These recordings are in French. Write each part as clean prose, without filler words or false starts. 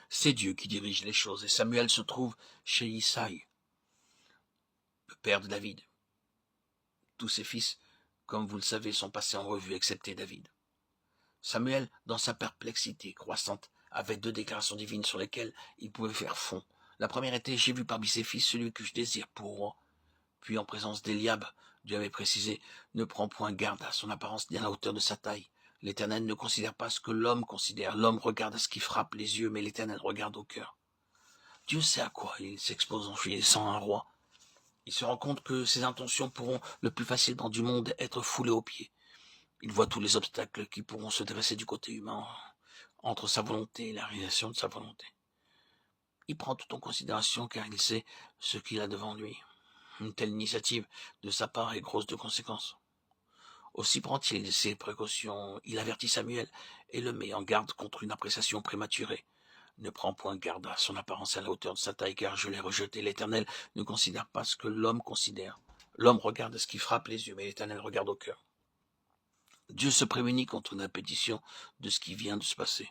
C'est Dieu qui dirige les choses, et Samuel se trouve chez Isaïe, le père de David. Tous ses fils, comme vous le savez, sont passés en revue, excepté David. Samuel, dans sa perplexité croissante, avait 2 déclarations divines sur lesquelles il pouvait faire fond. La première était « J'ai vu parmi ses fils celui que je désire pour roi ». Puis en présence d'Eliab, Dieu avait précisé « Ne prends point garde à son apparence ni à la hauteur de sa taille. L'Éternel ne considère pas ce que l'homme considère. L'homme regarde à ce qui frappe les yeux, mais l'Éternel regarde au cœur. » Dieu sait à quoi il s'expose en choisissant un roi. Il se rend compte que ses intentions pourront le plus facilement du monde être foulées aux pieds. Il voit tous les obstacles qui pourront se dresser du côté humain entre sa volonté et la réalisation de sa volonté. Il prend tout en considération car il sait ce qu'il a devant lui. Une telle initiative de sa part est grosse de conséquences. Aussi prend-il ses précautions, il avertit Samuel et le met en garde contre une appréciation prématurée. Ne prends point garde à son apparence et à la hauteur de sa taille, car je l'ai rejeté. L'Éternel ne considère pas ce que l'homme considère. L'homme regarde à ce qui frappe les yeux, mais l'Éternel regarde au cœur. Dieu se prémunit contre une répétition de ce qui vient de se passer.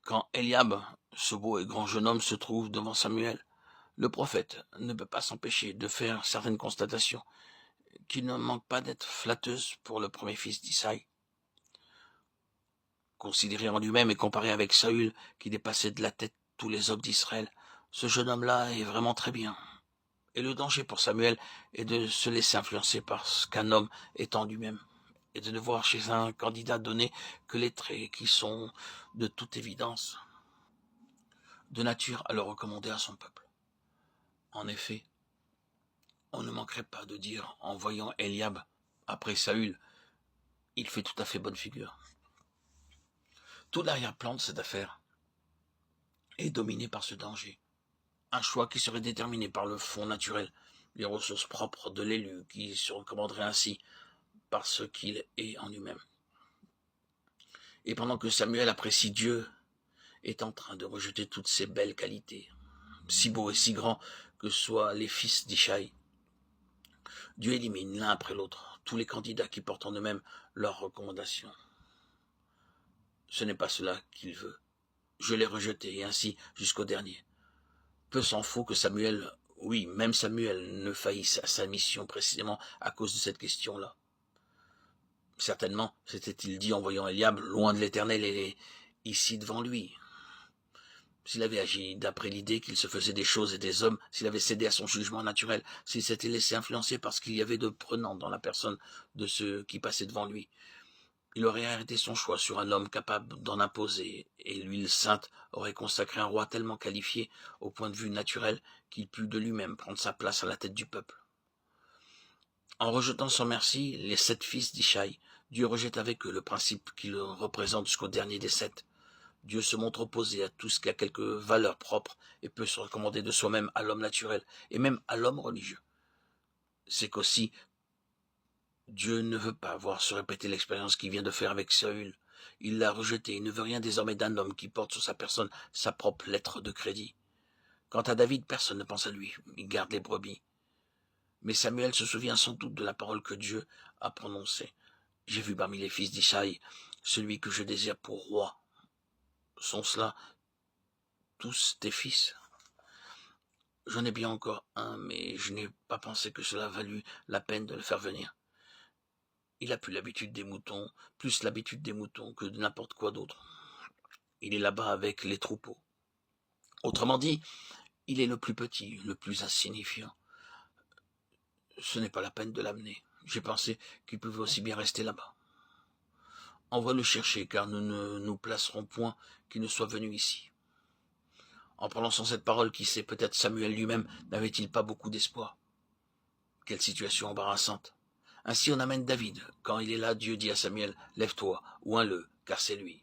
Quand Eliab, ce beau et grand jeune homme, se trouve devant Samuel, le prophète ne peut pas s'empêcher de faire certaines constatations qui ne manquent pas d'être flatteuses pour le premier fils d'Isaïe. Considéré en lui-même et comparé avec Saül, qui dépassait de la tête tous les hommes d'Israël, ce jeune homme-là est vraiment très bien. Et le danger pour Samuel est de se laisser influencer par ce qu'un homme est en lui-même, et de ne voir chez un candidat donné que les traits qui sont, de toute évidence, de nature à le recommander à son peuple. En effet, on ne manquerait pas de dire, en voyant Eliab après Saül, il fait tout à fait bonne figure. Tout l'arrière-plan de cette affaire est dominé par ce danger. Un choix qui serait déterminé par le fond naturel, les ressources propres de l'élu, qui se recommanderait ainsi par ce qu'il est en lui-même. Et pendant que Samuel apprécie Dieu, est en train de rejeter toutes ces belles qualités, si beaux et si grands que soient les fils d'Ishaï, Dieu élimine l'un après l'autre tous les candidats qui portent en eux-mêmes leurs recommandations. Ce n'est pas cela qu'il veut. Je l'ai rejeté, et ainsi jusqu'au dernier. Peu s'en faut que Samuel, oui, même Samuel, ne faillisse à sa mission précisément à cause de cette question-là. Certainement, s'était-il dit en voyant Eliab, loin de l'Éternel et ici devant lui. S'il avait agi d'après l'idée qu'il se faisait des choses et des hommes, s'il avait cédé à son jugement naturel, s'il s'était laissé influencer par ce qu'il y avait de prenant dans la personne de ceux qui passaient devant lui, il aurait arrêté son choix sur un homme capable d'en imposer, et l'huile sainte aurait consacré un roi tellement qualifié, au point de vue naturel, qu'il put de lui-même prendre sa place à la tête du peuple. En rejetant sans merci les 7 fils d'Ishaï, Dieu rejette avec eux le principe qu'il représente jusqu'au dernier des 7. Dieu se montre opposé à tout ce qui a quelque valeur propre et peut se recommander de soi-même à l'homme naturel et même à l'homme religieux. C'est qu'aussi, Dieu ne veut pas voir se répéter l'expérience qu'il vient de faire avec Saül. Il l'a rejeté, il ne veut rien désormais d'un homme qui porte sur sa personne sa propre lettre de crédit. Quant à David, personne ne pense à lui, il garde les brebis. Mais Samuel se souvient sans doute de la parole que Dieu a prononcée. J'ai vu parmi les fils d'Ishaï celui que je désire pour roi. Sont cela tous tes fils? J'en ai bien encore un, mais je n'ai pas pensé que cela valût la peine de le faire venir. Il a plus l'habitude des moutons, plus l'habitude des moutons que de n'importe quoi d'autre. Il est là-bas avec les troupeaux. Autrement dit, il est le plus petit, le plus insignifiant. Ce n'est pas la peine de l'amener. J'ai pensé qu'il pouvait aussi bien rester là-bas. Envoie le chercher, car nous ne nous placerons point qu'il ne soit venu ici. En prononçant cette parole, qui sait, peut-être Samuel lui-même n'avait-il pas beaucoup d'espoir. Quelle situation embarrassante. Ainsi on amène David. Quand il est là, Dieu dit à Samuel, lève-toi, oins-le, car c'est lui.